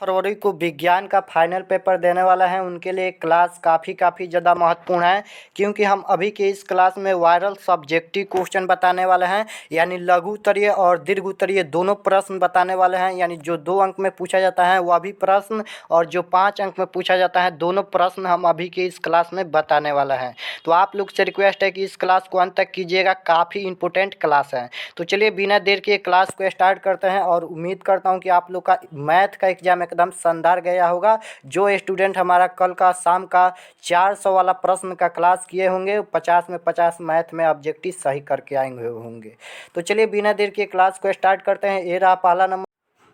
फरवरी को विज्ञान का फाइनल पेपर देने वाला है उनके लिए क्लास काफ़ी ज़्यादा महत्वपूर्ण है, क्योंकि हम अभी के इस क्लास में वायरल सब्जेक्टिव क्वेश्चन बताने वाले हैं, यानी लघु उत्तरीय और दीर्घ उत्तरीय दोनों प्रश्न बताने वाले हैं। यानी जो 2 अंक में पूछा जाता है वह भी प्रश्न और जो 5 अंक में पूछा जाता है दोनों प्रश्न हम अभी के इस क्लास में बताने वाला हैं। तो आप लोग से रिक्वेस्ट है कि इस क्लास को अंत तक कीजिएगा, काफ़ी इंपॉर्टेंट क्लास है। तो चलिए बिना देर के क्लास को स्टार्ट करते हैं और उम्मीद करता हूँ कि आप लोग का मैथ का एग्जाम एकदम शानदार गया होगा। जो स्टूडेंट हमारा कल का शाम का 400 वाला प्रश्न का क्लास किए होंगे 50 में 50 मैथ में ऑब्जेक्टिव सही करके आएंगे होंगे। तो चलिए बिना देर के क्लास को स्टार्ट करते हैं।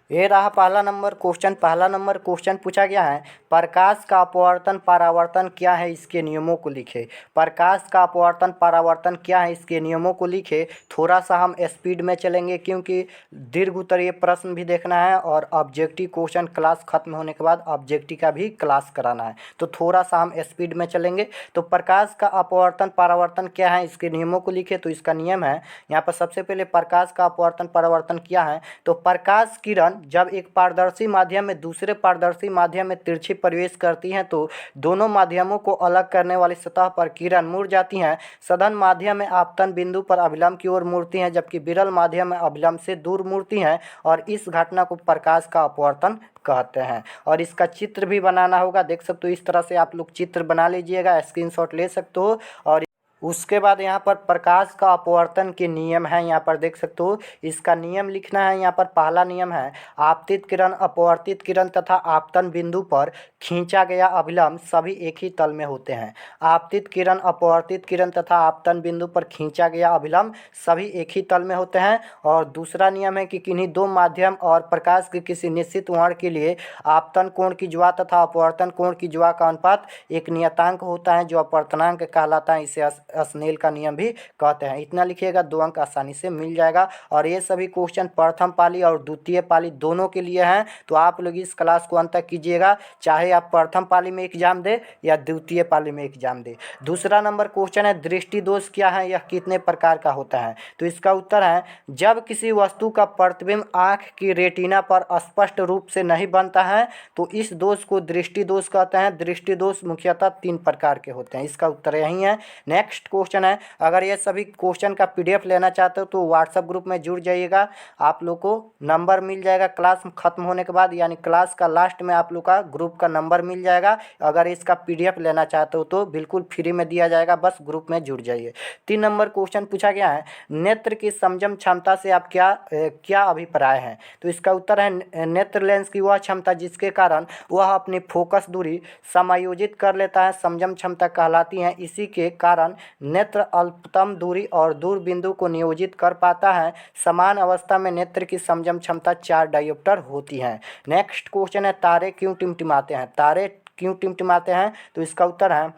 पहला नंबर क्वेश्चन पूछा गया है, प्रकाश का अपवर्तन परावर्तन क्या है, इसके नियमों को लिखे। प्रकाश का अपवर्तन परावर्तन क्या है, इसके नियमों को लिखे। थोड़ा सा हम स्पीड में चलेंगे क्योंकि दीर्घ उत्तरीय प्रश्न भी देखना है और ऑब्जेक्टिव क्वेश्चन क्लास खत्म होने के बाद ऑब्जेक्टिव का भी क्लास कराना है, तो थोड़ा सा हम स्पीड में चलेंगे। तो प्रकाश का अपवर्तन परावर्तन क्या है, इसके नियमों को लिखे। तो इसका नियम है, यहाँ पर सबसे पहले प्रकाश का अपवर्तन परावर्तन क्या है, तो प्रकाश किरण जब एक पारदर्शी माध्यम में दूसरे पारदर्शी माध्यम में तिरछी प्रवेश करती हैं तो दोनों माध्यमों को अलग करने वाली सतह पर किरण मुड़ जाती हैं। सघन माध्यम में आपतन बिंदु पर अभिलंब की ओर मुड़ती हैं, जबकि विरल माध्यम में अभिलंब से दूर मुड़ती हैं, और इस घटना को प्रकाश का अपवर्तन कहते हैं। और इसका चित्र भी बनाना होगा, देख सकते हो इस तरह से आप लोग चित्र बना लीजिएगा, स्क्रीनशॉट ले सकते हो। और उसके बाद यहाँ पर प्रकाश का अपवर्तन के नियम है, यहाँ पर देख सकते हो इसका नियम लिखना है। यहाँ पर पहला नियम है, आपतित किरण अपवर्तित किरण तथा आपतन बिंदु पर खींचा गया अभिलंब सभी एक ही तल में होते हैं। आपतित किरण अपवर्तित किरण तथा आपतन बिंदु पर खींचा गया अभिलंब सभी एक ही तल में होते हैं। और दूसरा नियम है कि किन्हीं दो माध्यम और प्रकाश के किसी निश्चित वर्ण के लिए आपतन कोण की ज्वा तथा अपवर्तन कोण की ज्वा का अनुपात एक नियतांक होता है जो अपवर्तनांक कहलाता है। इसे स्नेल का नियम भी कहते हैं। इतना लिखिएगा, 2 अंक आसानी से मिल जाएगा। और ये सभी क्वेश्चन प्रथम पाली और द्वितीय पाली दोनों के लिए हैं, तो आप लोग इस क्लास को अंत तक कीजिएगा, चाहे आप प्रथम पाली में एग्जाम दे या द्वितीय पाली में एग्जाम दे। दूसरा नंबर क्वेश्चन है, दृष्टि दोष क्या है, यह कितने प्रकार का होता है। तो इसका उत्तर है, जब किसी वस्तु का प्रतिबिंब आँख की रेटिना पर स्पष्ट रूप से नहीं बनता है तो इस दोष को दृष्टि दोष कहते हैं। दृष्टि दोष मुख्यतः 3 प्रकार के होते हैं। इसका उत्तर यही है। नेक्स्ट क्वेश्चन है, अगर ये सभी क्वेश्चन का पीडीएफ लेना चाहते हो तो व्हाट्सएप ग्रुप में जुड़ जाइएगा, आप लोग को नंबर मिल जाएगा क्लास खत्म होने के बाद, यानी क्लास का लास्ट में आप लोग का ग्रुप का नंबर मिल जाएगा। अगर इसका पीडीएफ लेना चाहते हो तो बिल्कुल फ्री में दिया जाएगा, बस ग्रुप में जुड़ जाइए। 3 नंबर क्वेश्चन पूछा गया है, नेत्र की संयम क्षमता से आप क्या अभिप्राय है। तो इसका उत्तर है, नेत्र लेंस की वह क्षमता जिसके कारण वह अपनी फोकस दूरी समायोजित कर लेता है, संयम क्षमता कहलाती है। इसी के कारण नेत्र अल्पतम दूरी और दूर बिंदु को नियोजित कर पाता है। समान अवस्था में नेत्र की संयम क्षमता 4 डायोप्टर होती है। नेक्स्ट क्वेश्चन है, तारे क्यों टिमटिमाते हैं। तारे क्यों टिमटिमाते हैं, तो इसका उत्तर है,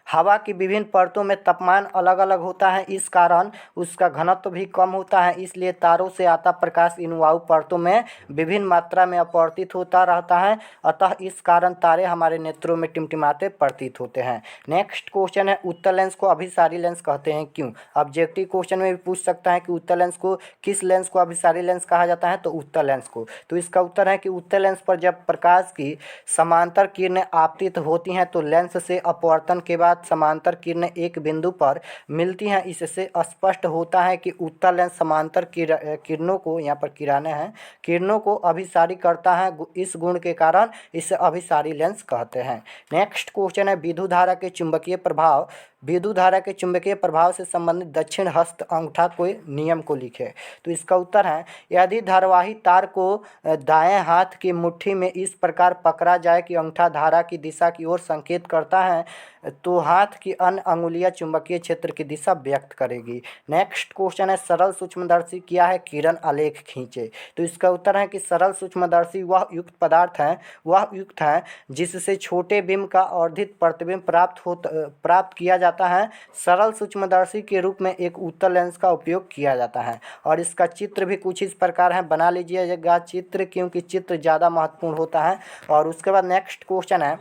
हवा की विभिन्न परतों में तापमान अलग अलग होता है, इस कारण उसका घनत्व भी कम होता है, इसलिए तारों से आता प्रकाश इन वायु परतों में विभिन्न मात्रा में अपवर्तित होता रहता है, अतः इस कारण तारे हमारे नेत्रों में टिमटिमाते प्रतीत होते हैं। नेक्स्ट क्वेश्चन है, उत्तल लेंस को अभिसारी लेंस कहते हैं क्यों। ऑब्जेक्टिव क्वेश्चन में भी पूछ सकता है कि उत्तल लेंस को, किस लेंस को अभिसारी लेंस कहा जाता है, तो उत्तल लेंस को। तो इसका उत्तर है कि उत्तल लेंस पर जब प्रकाश की समांतर किरणें आपतित होती हैं तो लेंस से अपवर्तन के बाद समांतर किरणें एक बिंदु पर मिलती हैं। इससे स्पष्ट होता है कि उत्तल लेंस समांतर किरणों को, यहाँ पर किरणें हैं, किरणों को अभिसारी करता है। इस गुण के कारण इसे अभिसारी लेंस कहते हैं। नेक्स्ट क्वेश्चन है, विद्युत धारा के चुंबकीय प्रभाव, विद्युत धारा के चुंबकीय प्रभाव से संबंधित दक्षिण हस्त अंगूठा को नियम को लिखे। तो इसका उत्तर है, यदि धारावाही तार को दाएं हाथ की मुट्ठी में इस प्रकार पकड़ा जाए कि अंगूठा धारा की दिशा की ओर संकेत करता है तो हाथ की अन्य अंगुलियां चुंबकीय क्षेत्र की दिशा व्यक्त करेगी। नेक्स्ट क्वेश्चन है, सरल सूक्ष्मदर्शी क्या है, किरण आलेख खींचे। तो इसका उत्तर है कि सरल सूक्ष्मदर्शी वह युक्त पदार्थ है, वह युक्त है जिससे छोटे बिंब का वर्धित प्रतिबिंब प्राप्त किया जाता है। सरल सूक्ष्मदर्शी के रूप में एक उत्तल लेंस का उपयोग किया जाता है। और इसका चित्र भी कुछ इस प्रकार है, बना लीजिएगा चित्र, क्योंकि चित्र ज़्यादा महत्वपूर्ण होता है। और उसके बाद नेक्स्ट क्वेश्चन है,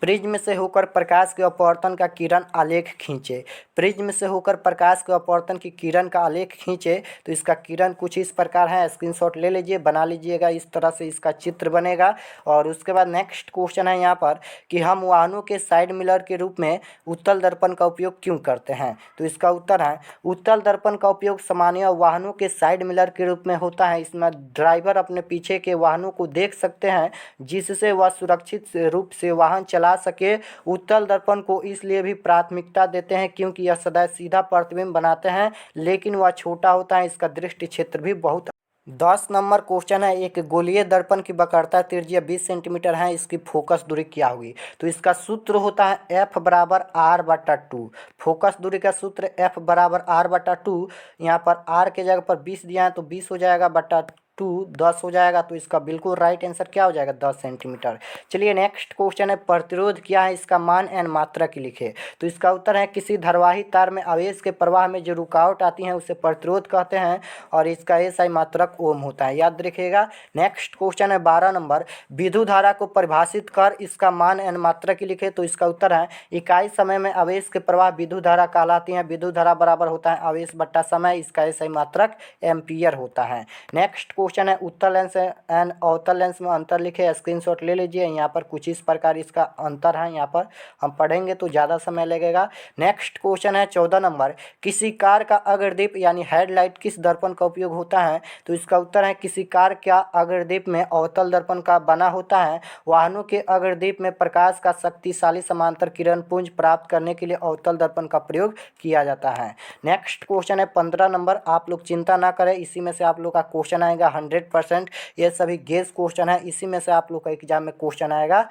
प्रिज्म से होकर प्रकाश के अपवर्तन का किरण आलेख खींचे। प्रिज्म से होकर प्रकाश के अपवर्तन की किरण का आलेख खींचे तो इसका किरण कुछ इस प्रकार है, स्क्रीनशॉट ले लीजिए, बना लीजिएगा, इस तरह से इसका चित्र बनेगा। और उसके बाद नेक्स्ट क्वेश्चन है यहाँ पर कि हम वाहनों के साइड मिरर के रूप में उत्तल दर्पण का उपयोग क्यों करते हैं। तो इसका उत्तर है उत्तल दर्पण का उपयोग सामान्य वाहनों के साइड मिरर के रूप में होता है। इसमें ड्राइवर अपने पीछे के वाहनों को देख सकते हैं जिससे वह सुरक्षित रूप से वाहन चला सके। उत्तल दर्पण को इसलिए भी प्राथमिकता देते हैं क्योंकि यह सदैव सीधा प्रतिबिंब बनाते हैं, लेकिन वह छोटा होता है, इसका दृष्टि क्षेत्र भी बहुत। 10 नंबर क्वेश्चन है, एक गोलीय दर्पण की वक्रता त्रिज्या 20 सेंटीमीटर है, इसकी फोकस दूरी क्या होगी। तो इसका सूत्र होता है F बराबर R/2। फोकस दूरी का सूत्र F बराबर R/2। यहाँ पर R के जगह पर 20 दिया है तो 20 हो जाएगा बटा 2 10 हो जाएगा। तो इसका बिल्कुल राइट आंसर क्या हो जाएगा 10 सेंटीमीटर। चलिए नेक्स्ट क्वेश्चन है, प्रतिरोध क्या है, इसका मान एंड मात्रा की लिखे। तो इसका उत्तर है किसी धारावाही तार में आवेश के प्रवाह में जो रुकावट आती है उसे प्रतिरोध कहते हैं और इसका SI मात्रक ओम होता है, याद रखिएगा। नेक्स्ट क्वेश्चन है 12 नंबर, विद्युत धारा को परिभाषित कर इसका मान एंड मात्रा की लिखे। तो इसका उत्तर है इकाई समय में आवेश के प्रवाह विद्युत धारा कहलाती है। विद्युत धारा बराबर होता है आवेश बट्टा समय, इसका SI मात्रक एम्पियर होता है। नेक्स्ट क्वेश्चन है, उत्तल लेंस एंड अवतल लेंस में अंतर लिखे। स्क्रीनशॉट ले लीजिए, यहाँ पर कुछ इस प्रकार इसका अंतर है, यहाँ पर हम पढ़ेंगे तो ज़्यादा समय लगेगा। नेक्स्ट क्वेश्चन है 14 नंबर, किसी कार का अग्रदीप यानी हेडलाइट किस दर्पण का उपयोग होता है। तो इसका उत्तर है किसी कार का अग्रदीप में अवतल दर्पण का बना होता है। वाहनों के अग्रदीप में प्रकाश का शक्तिशाली समांतर किरण पुंज प्राप्त करने के लिए अवतल दर्पण का प्रयोग किया जाता है। नेक्स्ट क्वेश्चन है 15 नंबर, आप लोग चिंता ना करें, इसी में से आप लोग का क्वेश्चन आएगा 100%। ये सभी गेस क्वेश्चन है, इसी में से आप लोग का एग्जाम में क्वेश्चन आएगा।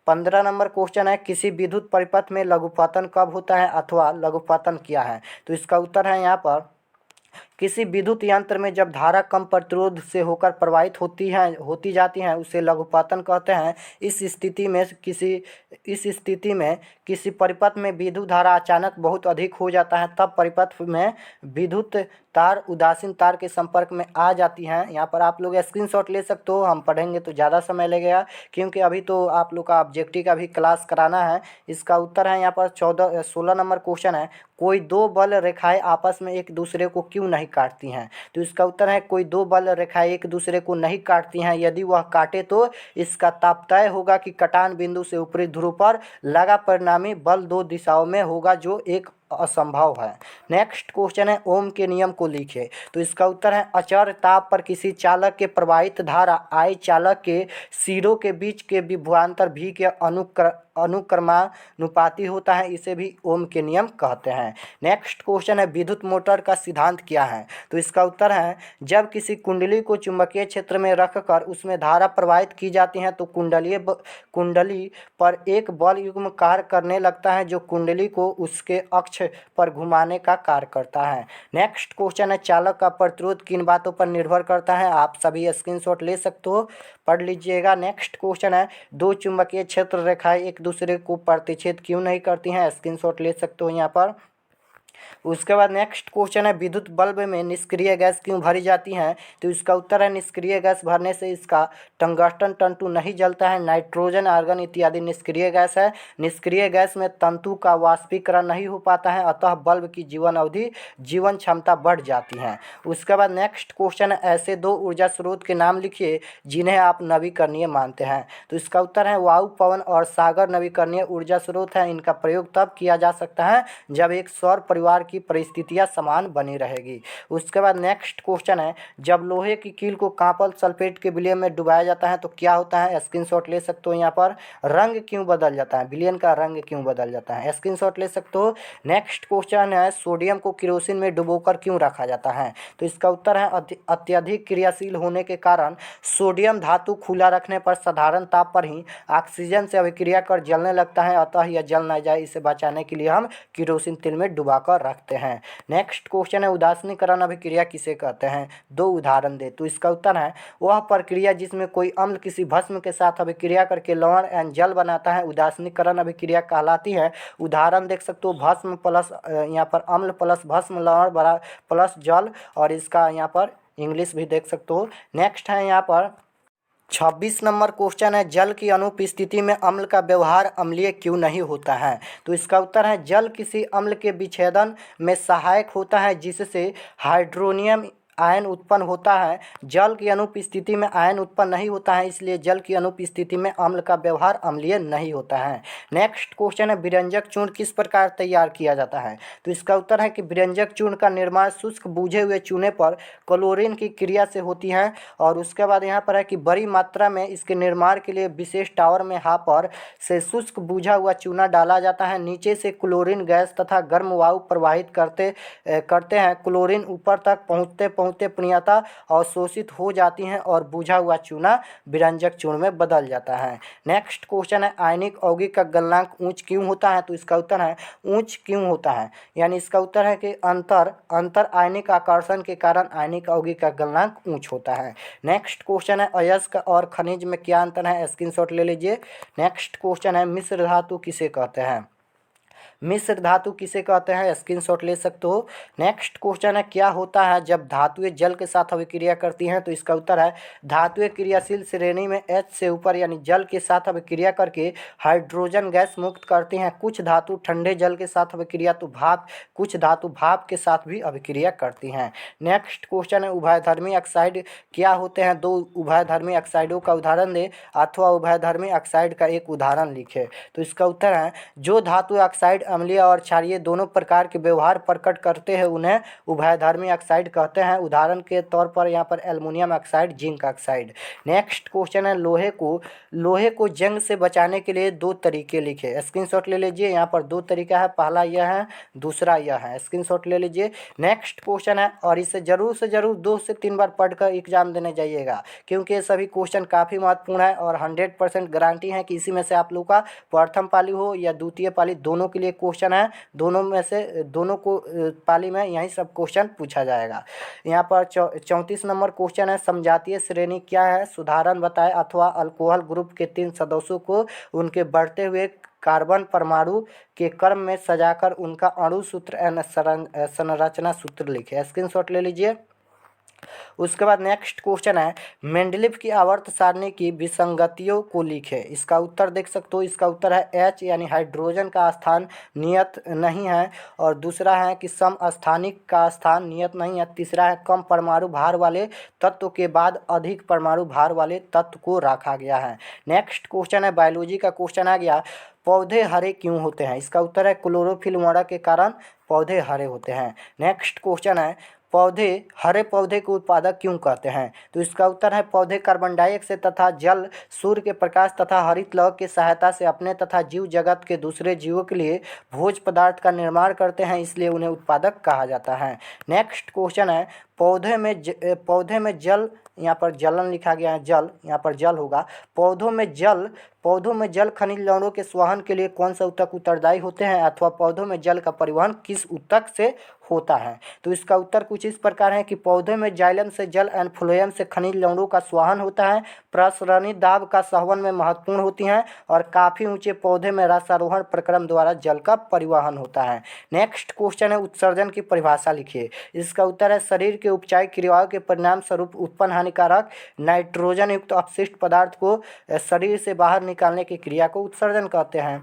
15 नंबर क्वेश्चन है, किसी विद्युत परिपथ में लघुपतन कब होता है अथवा लघुपतन क्या है। तो इसका उत्तर है यहाँ पर किसी विद्युत यंत्र में जब धारा कम प्रतिरोध से होकर प्रवाहित होती जाती है उसे लघुपतन कहते हैं। इस स्थिति में किसी परिपथ में विद्युत धारा अचानक बहुत अधिक हो जाता है, तब परिपथ में विद्युत तार उदासीन तार के संपर्क में आ जाती हैं। यहाँ पर आप लोग स्क्रीनशॉट ले सकते हो, हम पढ़ेंगे तो ज़्यादा समय लगेगा क्योंकि अभी तो आप लोग का ऑब्जेक्टिव का भी क्लास कराना है। इसका उत्तर है यहाँ पर 16 नंबर क्वेश्चन है, कोई दो बल रेखाएं आपस में एक दूसरे को क्यों नहीं काटती हैं। तो इसका उत्तर है कोई दो बल रेखाएं एक दूसरे को नहीं काटती हैं, यदि वह काटे तो इसका तापतय होगा कि कटान बिंदु से ऊपरी ध्रुव पर लगा परिणामी बल दो दिशाओं में होगा जो एक असंभव है। नेक्स्ट क्वेश्चन है, ओम के नियम को लिखे। तो इसका उत्तर है अचर ताप पर किसी चालक के प्रवाहित धारा I चालक के सिरों के बीच के विभवांतर V के अनुक्रमानुपाती होता है, इसे भी ओम के नियम कहते हैं। नेक्स्ट क्वेश्चन है, विद्युत मोटर का सिद्धांत क्या है। तो इसका उत्तर है जब किसी कुंडली को चुंबकीय क्षेत्र में रखकर उसमें धारा प्रवाहित की जाती है तो कुंडली पर एक बल युग्म कार्य करने लगता है जो कुंडली को उसके अक्ष पर घुमाने का कार्य करता है। नेक्स्ट क्वेश्चन है, चालक का प्रतिरोध किन बातों पर निर्भर करता है। आप सभी स्क्रीनशॉट ले सकते हो, पढ़ लीजिएगा। नेक्स्ट क्वेश्चन है, दो चुंबकीय क्षेत्र रेखाएं एक दूसरे को प्रतिच्छेद क्यों नहीं करती हैं। स्क्रीनशॉट ले सकते हो यहाँ पर। उसके बाद नेक्स्ट क्वेश्चन है, विद्युत बल्ब में निष्क्रिय गैस क्यों भरी जाती है। तो इसका उत्तर है निष्क्रिय गैस भरने से इसका टंगस्टन तंतु नहीं जलता है, नाइट्रोजन आर्गन इत्यादि निष्क्रिय गैस है। निष्क्रिय गैस में तंतु का वाष्पीकरण नहीं हो पाता है, अतः बल्ब की जीवन क्षमता बढ़ जाती है। उसके बाद नेक्स्ट क्वेश्चन है, ऐसे दो ऊर्जा स्रोत के नाम लिखिए जिन्हें आप नवीकरणीय मानते हैं। तो इसका उत्तर है वायु, पवन और सागर नवीकरणीय ऊर्जा स्रोत है। इनका प्रयोग तब किया जा सकता है जब एक सौर परिवार की परिस्थितियां समान बनी रहेगी। उसके बाद नेक्स्ट क्वेश्चन है, जब लोहे की कील को कॉपर सल्फेट के विलयन में डुबाया जाता है तो क्या होता है। स्क्रीनशॉट ले सकते हो यहाँ पर। रंग क्यों बदल जाता है, विलयन का रंग क्यों बदल जाता है, स्क्रीनशॉट ले सकते हो। नेक्स्ट क्वेश्चन है, सोडियम को केरोसिन में डुबोकर क्यों रखा जाता है। तो इसका उत्तर है अत्यधिक क्रियाशील होने के कारण सोडियम धातु खुला रखने पर साधारण ताप पर ही ऑक्सीजन से अभिक्रिया कर जलने लगता है, अतः यह जल न जाए इसे बचाने के लिए हम केरोसिन तेल में डुबाकर रखते हैं। नेक्स्ट क्वेश्चन है, उदासीनीकरण अभिक्रिया किसे कहते हैं, दो उदाहरण दे। तो इसका उत्तर है वह प्रक्रिया जिसमें कोई अम्ल किसी भस्म के साथ अभिक्रिया करके लवण एंड जल बनाता है, उदासीनीकरण अभिक्रिया कहलाती है। उदाहरण देख सकते हो, भस्म प्लस यहाँ पर अम्ल प्लस भस्म लवण बड़ा प्लस जल, और इसका यहाँ पर इंग्लिश भी देख सकते हो। नेक्स्ट है यहाँ पर 26 नंबर क्वेश्चन है, जल की अनुपस्थिति में अम्ल का व्यवहार अम्लीय क्यों नहीं होता है? तो इसका उत्तर है, जल किसी अम्ल के विच्छेदन में सहायक होता है जिससे हाइड्रोनियम आयन उत्पन्न होता है। जल की अनुपस्थिति में आयन उत्पन्न नहीं होता है, इसलिए जल की अनुपस्थिति में अम्ल का व्यवहार अम्लीय नहीं होता है। नेक्स्ट क्वेश्चन है, विरंजक चूर्ण किस प्रकार तैयार किया जाता है? तो इसका उत्तर है कि विरंजक चूर्ण का निर्माण शुष्क बूझे हुए चूने पर क्लोरीन की क्रिया से होती है। और उसके बाद यहाँ पर है कि बड़ी मात्रा में इसके निर्माण के लिए विशेष टावर में हापर से शुष्क बूझा हुआ चूना डाला जाता है। नीचे से क्लोरीन गैस तथा गर्म वायु प्रवाहित करते हैं। क्लोरीन ऊपर तक पहुँचते पहुँचते पूर्णतः अवशोषित हो जाती हैं और बूझा हुआ चूना विरंजक चूर्ण में बदल जाता है। नेक्स्ट क्वेश्चन है, आयनिक यौगिक का गलनांक ऊंच क्यों होता है? तो इसका उत्तर है, ऊंच क्यों होता है, यानी इसका उत्तर है कि अंतर आयनिक आकर्षण के कारण आयनिक यौगिक का गलनांक ऊंच होता है। नेक्स्ट क्वेश्चन है, अयस्क और खनिज में क्या अंतर है? स्क्रीनशॉट ले लीजिए। नेक्स्ट क्वेश्चन है, मिश्र धातु किसे कहते हैं? मिश्र धातु किसे कहते हैं? स्क्रीनशॉट ले सकते हो। नेक्स्ट क्वेश्चन है, क्या होता है जब धातुएं जल के साथ अभिक्रिया करती हैं? तो इसका उत्तर है, धातुएं क्रियाशील श्रेणी में H से ऊपर यानी जल के साथ अभिक्रिया करके हाइड्रोजन गैस मुक्त करती हैं। कुछ धातु ठंडे जल के साथ अभिक्रिया तो कुछ धातु भाप के साथ भी अभिक्रिया करती हैं। नेक्स्ट क्वेश्चन है, उभयधर्मी ऑक्साइड क्या होते हैं? दो उभयधर्मी ऑक्साइडों का उदाहरण दे अथवा उभयधर्मी ऑक्साइड का एक उदाहरण लिखे। तो इसका उत्तर है, जो धातु ऑक्साइड अम्लीय और क्षारीय दोनों प्रकार के व्यवहार प्रकट करते हैं उन्हें उभयधर्मी ऑक्साइड कहते हैं। उदाहरण के तौर पर यहाँ पर aluminium oxide, zinc oxide. Next question है, लोहे को जंग से बचाने के लिए दो तरीके लिखे। स्क्रीनशॉट ले लीजिए। यहाँ पर दो तरीका है, पहला यह है, दूसरा यह है। स्क्रीनशॉट ले लीजिए। नेक्स्ट क्वेश्चन है, और इसे जरूर से जरूर 2 से 3 बार पढ़कर एग्जाम देने जाइएगा, क्योंकि ये सभी क्वेश्चन काफ़ी महत्वपूर्ण है और 100% गारंटी है कि इसी में से आप लोग का प्रथम पाली हो या द्वितीय पाली, दोनों के लिए क्वेश्चन है। दोनों में से दोनों को पाली में यही सब क्वेश्चन पूछा जाएगा। यहाँ पर 34 नंबर क्वेश्चन है, समजातीय श्रेणी क्या है? सुधारण बताएं अथवा अल्कोहल ग्रुप के 3 सदस्यों को उनके बढ़ते हुए कार्बन परमाणु के क्रम में सजाकर उनका अणु सूत्र एवं संरचना सूत्र लिखे। स्क्रीनशॉट ले लीजिए। उसके बाद नेक्स्ट क्वेश्चन है, मेंडलीव की आवर्त सारणी की विसंगतियों को लिखे। इसका उत्तर देख सकते हो। इसका उत्तर है H यानी हाइड्रोजन का स्थान नियत नहीं है, और दूसरा है कि समस्थानिक का स्थान नियत नहीं है। तीसरा है, कम परमाणु भार वाले तत्व के बाद अधिक परमाणु भार वाले तत्व को रखा गया है। नेक्स्ट क्वेश्चन है, बायोलॉजी का क्वेश्चन आ गया, पौधे हरे क्यों होते हैं? इसका उत्तर है, क्लोरोफिल मॉडल के कारण पौधे हरे होते हैं। नेक्स्ट क्वेश्चन है, हरे पौधे को उत्पादक क्यों कहते हैं? तो इसका उत्तर है, पौधे कार्बन डाइऑक्साइड तथा जल, सूर्य के प्रकाश तथा हरित लौ की सहायता से अपने तथा जीव जगत के दूसरे जीवों के लिए भोज्य पदार्थ का निर्माण करते हैं, इसलिए उन्हें उत्पादक कहा जाता है। नेक्स्ट क्वेश्चन है, पौधे में जल, यहाँ पर जलन लिखा गया है, जल यहाँ पर जल होगा। पौधों में जल खनिज लवणों के संवहन के लिए कौन सा ऊतक उत्तरदायी होते हैं, अथवा पौधों में जल का परिवहन किस ऊतक से होता है? तो इसका उत्तर कुछ इस प्रकार है कि पौधे में जाइलम से जल एंड फ्लोएम से खनिज लवणों का संवहन होता है। प्रसरणी दाब का संवहन में महत्वपूर्ण होती हैं, और काफ़ी ऊंचे पौधे में रसारोहण प्रक्रम द्वारा जल का परिवहन होता है। नेक्स्ट क्वेश्चन है, उत्सर्जन की परिभाषा लिखिए। इसका उत्तर है, शरीर के उपचारिक क्रियाओं के परिणाम स्वरूप उत्पन्न हानिकारक नाइट्रोजन युक्त अपशिष्ट पदार्थ को शरीर से बाहर निकालने की क्रिया को उत्सर्जन कहते हैं।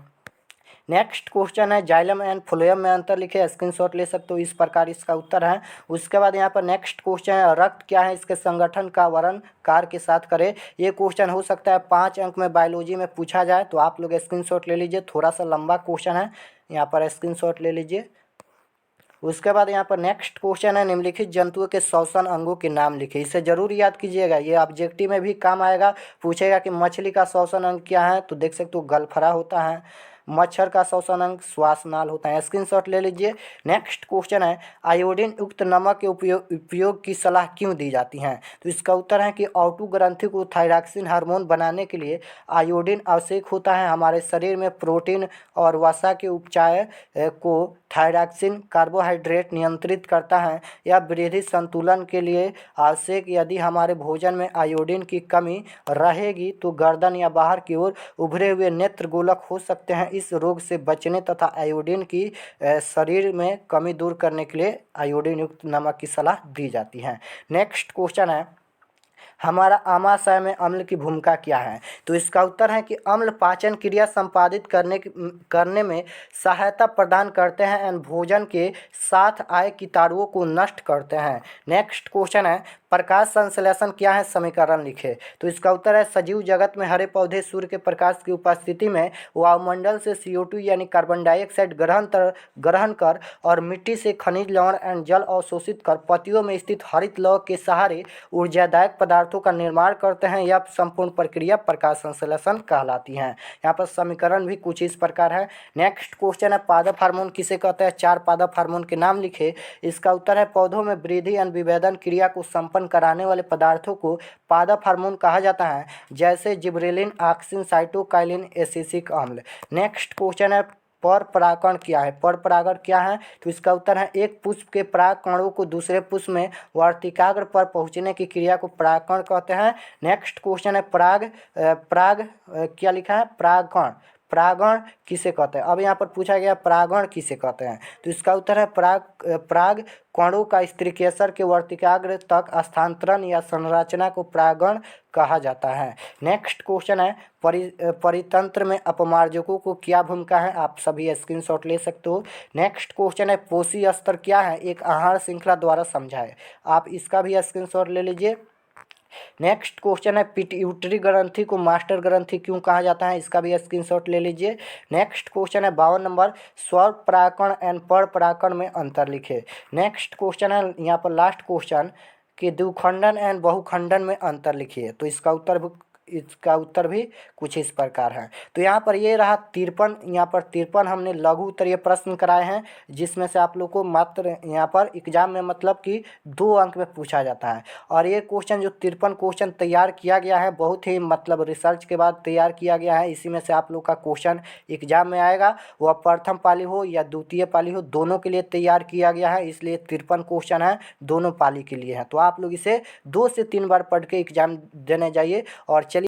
नेक्स्ट क्वेश्चन है, जाइलम एंड फ्लोएम में अंतर लिखे। स्क्रीनशॉट ले सकते हो। इस प्रकार इसका उत्तर है। उसके बाद यहाँ पर नेक्स्ट क्वेश्चन है, रक्त क्या है? इसके संगठन का वर्णन कार के साथ करें। ये क्वेश्चन हो सकता है 5 अंक में बायोलॉजी में पूछा जाए, तो आप लोग स्क्रीनशॉट ले लीजिए। थोड़ा सा लंबा क्वेश्चन है, यहाँ पर स्क्रीनशॉट ले लीजिए। उसके बाद यहाँ पर नेक्स्ट क्वेश्चन है, निम्नलिखित जंतुओं के श्वसन अंगों के नाम लिखे। इसे जरूर याद कीजिएगा, ये ऑब्जेक्टिव में भी काम आएगा। पूछेगा कि मछली का श्वसन अंग क्या है, तो देख सकते हो गलफरा होता है। मच्छर का श्वसन अंग श्वासनाल होता है। स्क्रीनशॉट ले लीजिए। नेक्स्ट क्वेश्चन है, आयोडीन युक्त नमक के उपयोग की सलाह क्यों दी जाती है? तो इसका उत्तर है कि ऑटो ग्रंथि को थायरॉक्सिन हार्मोन बनाने के लिए आयोडीन आवश्यक होता है। हमारे शरीर में प्रोटीन और वसा के उपचाय को थायरॉक्सिन कार्बोहाइड्रेट नियंत्रित करता है। यह वृद्धि संतुलन के लिए आवश्यक। यदि हमारे भोजन में आयोडीन की कमी रहेगी तो गर्दन या बाहर की ओर उभरे हुए नेत्र गोलक हो सकते हैं। इस रोग से बचने तथा आयोडीन की शरीर में कमी दूर करने के लिए आयोडीन युक्त नमक की सलाह दी जाती है। नेक्स्ट क्वेश्चन है, हमारा आमाशय में अम्ल की भूमिका क्या है? तो इसका उत्तर है कि अम्ल पाचन क्रिया संपादित करने में सहायता प्रदान करते हैं एवं भोजन के साथ आए कीटाणुओं को नष्ट करते हैं। नेक्स्ट क्वेश्चन है, प्रकाश संश्लेषण क्या है? समीकरण लिखे। तो इसका उत्तर है, सजीव जगत में हरे पौधे सूर्य के प्रकाश की उपस्थिति में वायुमंडल से CO2 यानी कार्बन डाइऑक्साइड ग्रहण कर और मिट्टी से खनिज लवण एवं जल अवशोषित कर पत्तियों में स्थित हरित लौ के सहारे ऊर्जादायक पदार्थों का निर्माण करते हैं। यह संपूर्ण प्रक्रिया प्रकाश संश्लेषण कहलाती है। यहाँ पर समीकरण भी कुछ इस प्रकार है। नेक्स्ट क्वेश्चन है, पादप हार्मोन किसे कहते हैं? 4 पादप हार्मोन के नाम लिखे। इसका उत्तर है, पौधों में वृद्धि एवं विभेदन क्रिया को संपन्न कराने वाले पदार्थों को पादप हार्मोन कहा जाता है, जैसे जिबरेलिन, ऑक्सिन, साइटोकाइलिन, एसिटिक अम्ल। नेक्स्ट क्वेश्चन है, पर परागण क्या है? पर परागण क्या है? तो इसका उत्तर है, एक पुष्प के पराग कणों को दूसरे पुष्प में वर्तिकाग्र पर पहुंचने की क्रिया को परागण कहते हैं। नेक्स्ट क्वेश्चन है, क्या लिखा है? परागण। परागण किसे कहते हैं? अब यहाँ पर पूछा गया परागण किसे कहते हैं? तो इसका उत्तर है, पराग कणों का स्त्रीकेसर के वर्तिकाग्र तक स्थानांतरण या संरचना को परागण कहा जाता है। नेक्स्ट क्वेश्चन है, परितंत्र में अपमार्जकों को क्या भूमिका है? आप सभी स्क्रीनशॉट ले सकते हो। नेक्स्ट क्वेश्चन है, पोषी स्तर क्या है? एक आहार श्रृंखला द्वारा समझाए। आप इसका भी स्क्रीनशॉट ले लीजिए। नेक्स्ट क्वेश्चन है, पिट्यूटरी ग्रंथि को मास्टर ग्रंथि क्यों कहा जाता है? इसका भी स्क्रीनशॉट ले लीजिए। नेक्स्ट क्वेश्चन है 52 नंबर, स्वर परागण एंड पर परागण में अंतर लिखे। नेक्स्ट क्वेश्चन है यहाँ पर लास्ट क्वेश्चन कि द्विखंडन एंड बहुखंडन में अंतर लिखिए। तो इसका उत्तर भी कुछ इस प्रकार है। तो यहाँ पर ये रहा 53, यहाँ पर 53 हमने लघु उत्तरीय प्रश्न कराए हैं, जिसमें से आप लोग को मात्र यहाँ पर एग्जाम में मतलब कि 2 अंक में पूछा जाता है। और ये क्वेश्चन जो 53 क्वेश्चन तैयार किया गया है, बहुत ही मतलब रिसर्च के बाद तैयार किया गया है। इसी में से आप लोग का क्वेश्चन एग्जाम में आएगा, वह प्रथम पाली हो या द्वितीय पाली हो, दोनों के लिए तैयार किया गया है। इसलिए 53 क्वेश्चन है, दोनों पाली के लिए है। तो आप लोग इसे 2 से 3 बार पढ़ के एग्जाम देने जाइए। और चलिए